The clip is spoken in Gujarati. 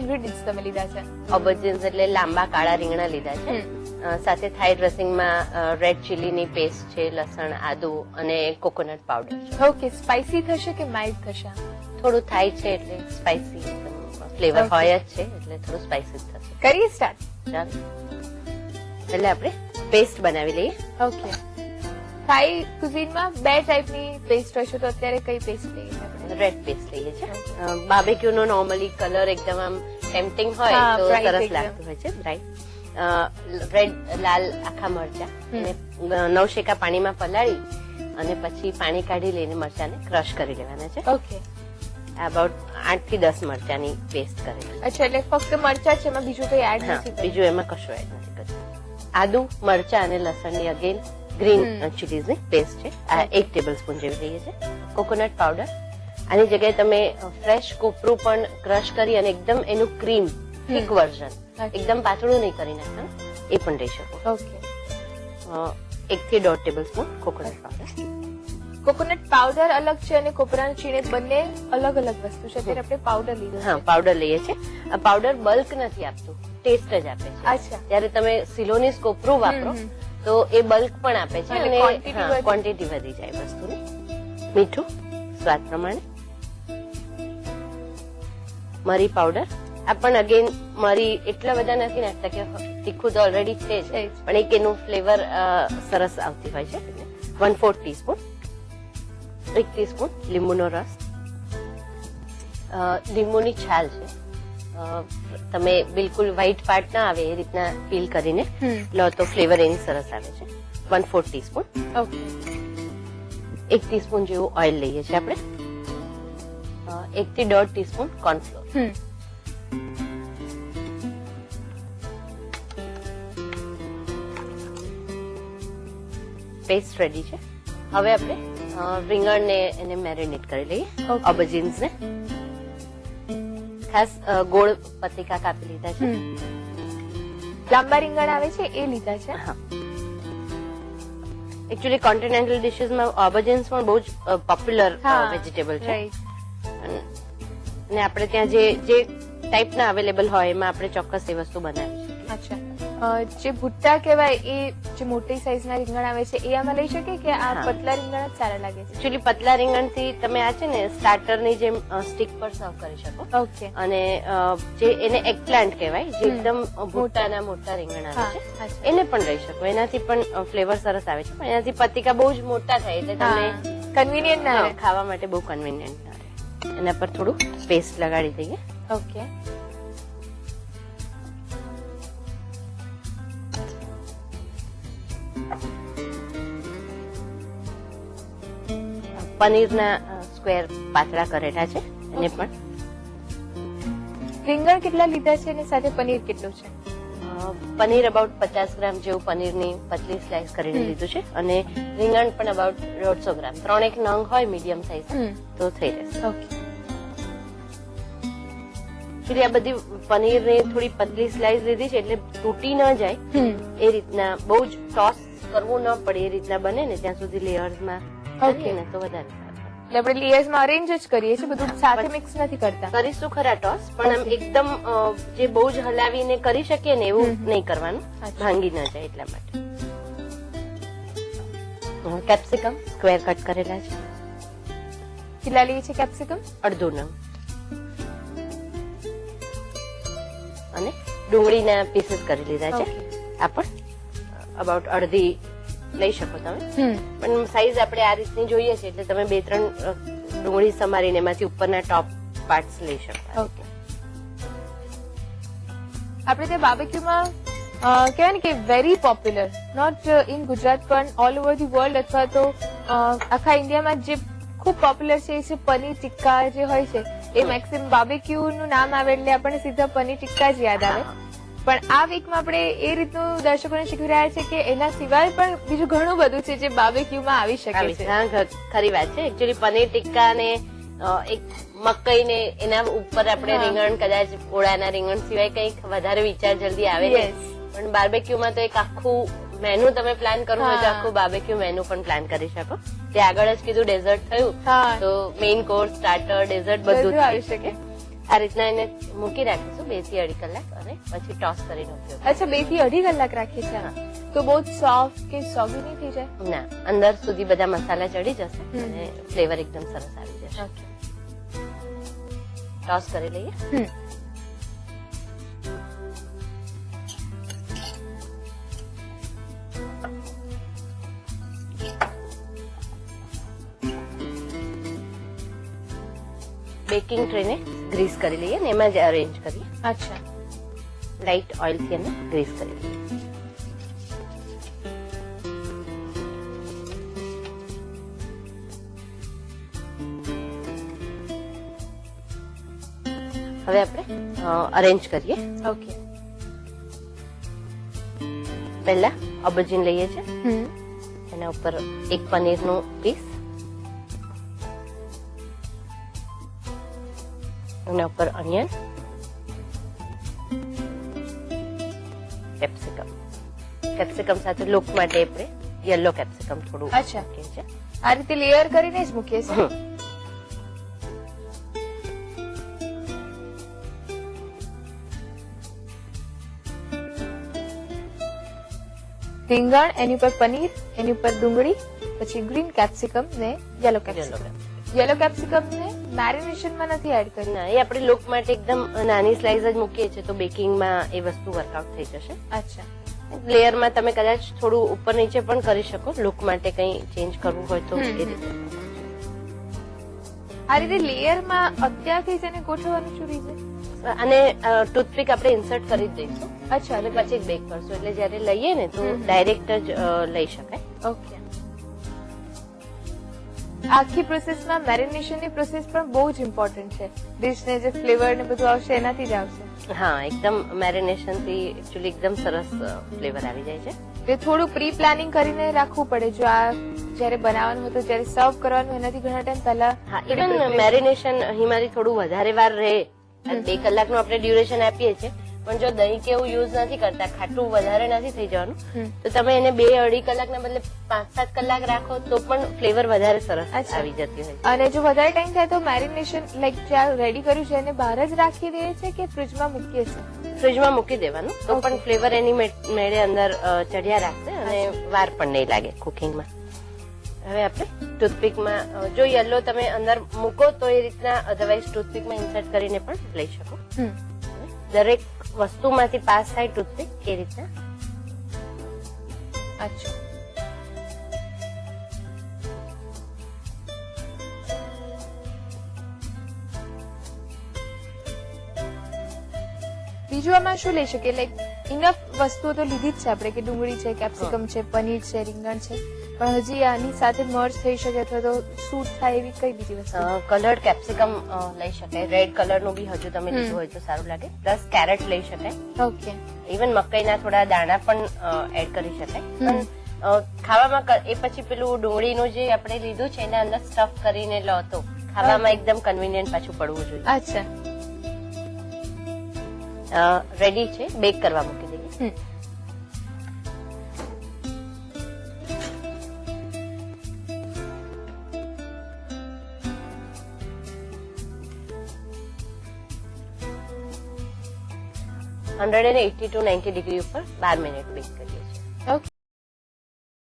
ઇન્ગ્રેડિયન્ટ્સ તમે લીધા છે? ઓબર્જીન્સ એટલે લાંબા કાળા રીંગણા લીધા છે. સાથે થાઈ ડ્રેસિંગમાં રેડ ચીલીની પેસ્ટ છે, લસણ, આદુ અને કોકોનટ પાવડર છે. ઓકે, સ્પાઇસી થશે કે માઇલ્ડ થશે? થોડું થાઈ છે એટલે સ્પાઇસી ફ્લેવર હોય જ છે, એટલે થોડું સ્પાઇસી થશે. કરીએ સ્ટાર્ટ? ચાલો, એટલે આપણે પેસ્ટ બનાવી લઈએ. ઓકે, થાઈ કુઝીનમાં બે ટાઈપની પેસ્ટ હોય છે, તો અત્યારે કઈ પેસ્ટ લઈએ છીએ? રેડ પેસ્ટ લઈએ છીએ. બાર્બેક્યુ નો નોર્મલી કલર એકદમ આમ ટેમ્પટિંગ હોય તો સરસ લાગતું હોય છે, બ્રાઇટ. રેડ લાલ આખા મરચા નવશેકા પાણીમાં પલાળી અને પછી પાણી કાઢી લઈને મરચાને ક્રશ કરી લેવાના છે. ઓકે, અબાઉટ 8 થી 10 મરચાની પેસ્ટ કરેલી. અચ્છા, એટલે ફક્ત મરચા છે, એમાં બીજું કઈ એડ નથી? બીજું એમાં કશું એડ નથી કર્યું. આદુ, મરચા અને લસણની અગેન ગ્રીન ચીલીઝની પેસ્ટ છે, આ 1 ટેબલ સ્પૂન જેવી લઈએ છે. કોકોનટ પાવડર, આની જગ્યાએ તમે ફ્રેશ કોપરું પણ ક્રશ કરી અને એકદમ એનું ક્રીમ થીક વર્ઝન, એકદમ પાતળું નહીં કરી નાખવાનું, એ પણ લઈ શકો. ઓકે, 1 થી 1.5 table spoon coconut powder. Coconut powder અલગ છે અને કોપરાનું છીણે બંને અલગ અલગ વસ્તુ છે, ત્યારે આપણે પાવડર લીધું. હા, પાવડર લઈએ છીએ. આ પાવડર બલ્ક નથી આપતું, ટેસ્ટ જ આપે છે. અચ્છા, જ્યારે તમે સિલોનીસ કોપરું વાપરો તો એ બલ્ક પણ આપે છે અને ક્વોન્ટિટી વધી જાય વસ્તુની. મીઠું સ્વાદ પ્રમાણે. મરી પાવડર, આ પણ અગેન મરી એટલા બધા નથી નાખતા કે તીખું તો ઓલરેડી છે જ, પણ એક એનું ફ્લેવર સરસ આવતી હોય છે. 1/4 ટીસ્પૂન. 1 ટીસ્પૂન લીંબુનો રસ. લીંબુની છાલ છે, તમે બિલકુલ વ્હાઈટ પાર્ટ ના આવે એ રીતના પીલ કરીને લો તો ફ્લેવર એની સરસ આવે છે. 1/4 ટીસ્પૂન. ઓકે, 1 ટીસ્પૂન જેવું ઓઇલ લઈએ છીએ આપણે. 1 થી 1.5 ટીસ્પૂન કોર્નફ્લોર. પેસ્ટ રેડી છે. હવે આપણે રીંગણને એને મેરિનેટ કરી લઈએ. ઓબર્જીન્સને ખાસ ગોળ પતિકા કાપી લીધા છે. લાંબા રીંગણ આવે છે એ લીધા છે. હા, એકચ્યુઅલી કોન્ટિનેન્ટલ ડિશિસમાં ઓબર્જીન્સ પણ બહુ જ પોપ્યુલર વેજીટેબલ છે, અને આપણે ત્યાં જે ટાઈપના અવેલેબલ હોય એમાં આપણે ચોક્કસ એ વસ્તુ બનાવી શકીએ. અચ્છા, જે ભુટ્ટા કહેવાય એ જે મોટી સાઈઝના રીંગણ આવે છે એ આમાં લઈ શકે કે આ પતલા રીંગણ જ સારા લાગે છે? એકચ્યુઅલી પતલા રીંગણથી તમે આ છે ને સ્ટાર્ટરની જેમ સ્ટીક પર સર્વ કરી શકો. ઓકે, અને જે એને એગપ્લાન્ટ કહેવાય, જે એકદમ ભુટ્ટાના મોટા રીંગણ આવે છે, એને પણ લઈ શકો. એનાથી પણ ફ્લેવર સરસ આવે છે, પણ એનાથી પતિકા બહુ જ મોટા થાય એટલે તમને કન્વીનિયન્ટ ના રહે, ખાવા માટે બહુ કન્વીનિયન્ટ ના રહે. એના પર થોડું પેસ્ટ લગાડી દઈએ. ઓકે, પનીરના સ્ક્વેર પાતળા કરેલા છે, એને પણ. રીંગણ કેટલા લીધા છે અને સાથે પનીર કેટલું છે? પનીર અબાઉટ 50 ગ્રામ જેવું પનીરની પતલી સ્લાઇસ કરીને લીધું છે, અને રીંગણ પણ અબાઉટ 150 ગ્રામ. 3 નંગ હોય મીડિયમ સાઇઝ તો થઈ રહેશે. ઓકે, એકચ્યુઅલી આ બધી પનીરની થોડી પતલી સ્લાઇસ લીધી છે એટલે તૂટી ન જાય એ રીતના, બહુ જ ટોસ કરવું ન પડે એ રીતના બને ને ત્યાં સુધી લેયર્સમાં કરીએ ને તો વધારે સારું. એટલે આપણે લેયર્સમાં અરેન્જ જ કરીએ છીએ, બધું સાથે મિક્સ નથી કરતા? કરીશું ખરા ટોસ, પણ આમ એકદમ જે બહુ જ હલાવીને કરી શકીએ ને એવું નહીં કરવાનું, ભાંગી ન જાય એટલા માટે. કેપ્સિકમ સ્ક્વેર કટ કરેલા છે. કેટલા લઈએ છે કેપ્સિકમ? અડધો નંગ. અને ડુંગળીના પીસીસ કરી લીધા છે. આ પણ અબાઉટ અડધી લઈ શકો તમે, પણ સાઈઝ આપણે આ રીતની જોઈએ છે એટલે તમે 2-3 ડુંગળી સમારીને એમાંથી ઉપરના ટોપ પાર્ટ્સ લઈ શકો. ઓકે, આપણે ત્યાં બાર્બેક્યુમાં કહેવાય ને કે very popular, not in Gujarat પણ ઓલ ઓવર ધી વર્લ્ડ અથવા તો આખા ઇન્ડિયામાં જે ખૂબ પોપ્યુલર છે એ છે પનીર ટિક્કા જે હોય છે. એ મેક્સિમમ બાર્બેક્યુ નું નામ આવે એટલે આપણને સીધા પનીર ટિક્કા જ યાદ આવે. પણ આ વીકમાં આપણે એ રીતનું દર્શકોને શીખવી રહ્યા છે કે એના સિવાય પણ બીજું ઘણું બધું છે જે બાર્બેક્યુમાં આવી શકે છે. ખરી વાત છે. એકચ્યુઅલી પનીર ટિક્કા ને એક મકઈ ને એના ઉપર આપણે રીંગણ, કદાચ ઓળાના રીંગણ સિવાય કંઈક વધારે વિચાર જલ્દી આવે ને, પણ બાર્બેક્યુમાં તો એક આખું મેનુ તમે પ્લાન કરવું હોય તો આખું બાર્બેક્યુ મેનુ પણ પ્લાન કરી શકો. તે આગળ જ કીધું ડેઝર્ટ થયું તો મેઇન કોર્સ, સ્ટાર્ટર, ડેઝર્ટ બધું આવી શકે. આ રીતના એને મૂકી રાખીશું 2 થી 2.5 કલાક અને પછી ટોસ કરીને ઉપયોગ. અચ્છા 2 થી 2.5 કલાક રાખીએ છીએ. તો બહુ સોફ્ટ કે સોગી નહીં થઈ જાય? ના, અંદર સુધી બધા મસાલા ચડી જશે અને ફ્લેવર એકદમ સરસ આવી જશે. ટોસ કરી લઈએ. બેકિંગ ટ્રેને ગ્રીસ કરી લઈએ ને એમાં જ અરેન્જ કરીએ. અચ્છા. લાઇટ ઓઇલ થી એને ગ્રીસ કરી લઈએ. હવે આપણે અરેન્જ કરીએ. ઓકે. પહેલા ઓબર્જીન લઈએ છીએ, એના ઉપર એક પનીરનું પીસ, એના ઉપર ઓનિયન, કેપ્સિકમ સાથે લુક માટે આપણે યલો કેપ્સિકમ થોડું મૂકીએ છીએ. આ રીતે લેયર કરીને જ મૂકીએ છીએ. રીંગણ, એની ઉપર પનીર, એની ઉપર ડુંગળી, પછી ગ્રીન કેપ્સિકમ ને યલો કેપ્સિકમ. યલો કેપ્સિકમ ને મેરિનેશનમાં નથી એડ કરી. ના, એ આપણે લુક માટે એકદમ નાની સ્લાઇસ જ મૂકીએ છીએ તો બેકિંગમાં એ વસ્તુ વર્કઆઉટ થઈ જશે. અચ્છા. લેયરમાં તમે કદાચ થોડું ઉપર નીચે પણ કરી શકો, લુક માટે કંઈ ચેન્જ કરવું હોય તો એ રીતે. આ રીતે લેયરમાં અત્યારથી જ એને ગોઠવવાનું શું રીઝન? અને ટૂથપીક આપણે ઇન્સર્ટ કરી જ દઈશું. અચ્છા. અને પછી બેક કરશું એટલે જયારે લઈએ ને તો ડાયરેક્ટ જ લઈ શકાય. ઓકે. આખી પ્રોસેસમાં મેરિનેશનની પ્રોસેસ પણ બહુ જ ઇમ્પોર્ટન્ટ છે. ડિશને જે ફ્લેવર ને બધું આવશે એનાથી જ આવશે. હા, એકદમ મેરિનેશન થી એકચ્યુઅલી એકદમ સરસ ફ્લેવર આવી જાય છે. તે થોડું પ્રી પ્લાનિંગ કરીને રાખવું પડે. જો આ જયારે બનાવવાનું હતું જયારે સર્વ કરવાનું એનાથી ઘણા ટાઈમ પહેલા. હા, ઇવન મેરિનેશન હિમારી થોડું વધારે વાર રહે. 2 કલાકનું આપણે ડ્યુરેશન આપીએ છીએ, પણ જો દહીં કે એવું યુઝ નથી કરતા, ખાટું વધારે નથી થઈ જવાનું, તો તમે એને 2-2.5 કલાકના બદલે 5-7 કલાક રાખો તો પણ ફ્લેવર વધારે સરસ આવી જતી હોય. અને જો વધારે ટાઈમ થાય તો મેરિનેશન લાઈક જ્યાં રેડી કર્યું છે એને બહાર જ રાખી દઈએ છે કે ફ્રીજમાં મૂકીએ છીએ? ફ્રીજમાં મૂકી દેવાનું તો પણ ફ્લેવર એની મેળે અંદર ચઢ્યા રાખશે અને વાર પણ નહીં લાગે કુકિંગમાં. હવે આપણે ટૂથપીકમાં જો યલો તમે અંદર મૂકો તો એ રીતના, અધરવાઇઝ ટૂથપીકમાં ઇન્સર્ટ કરીને પણ લઈ શકો. દરેક વસ્તુમાંથી પાસ થાય ટૂથપીક એ રીતના. અચ્છા. બીજું આમાં શું લઈ શકીએ? લાઈક ઇનફ વસ્તુઓ તો લીધી જ છે આપણે, કે ડુંગળી છે, કેપ્સિકમ છે, પનીર છે, રીંગણ છે, પણ હજી આની સાથે મર્જ થઈ શકે અથવા તો સૂટ થાય એવી કઈ બીજી વસ્તુ? કલર્ડ કેપ્સિકમ લઈ શકાય. રેડ કલર નું બી હજુ તમે લીધું હોય તો સારું લાગે. પ્લસ કેરેટ લઈ શકાય. ઓકે. ઇવન મકાઈના થોડા દાણા પણ એડ કરી શકાય. પણ ખાવામાં એ પછી પેલું ડુંગળીનું જે આપણે લીધું છે એના અંદર સ્ટફ કરીને લો તો ખાવામાં એકદમ કન્વિનિયન્ટ પાછું પડવું જોઈએ. અચ્છા. રેડી છે, બેક કરવા મૂકી દઈએ. $180 to 90 ડિગ્રી ઉપર 12 મિનિટ બેક કરીએ.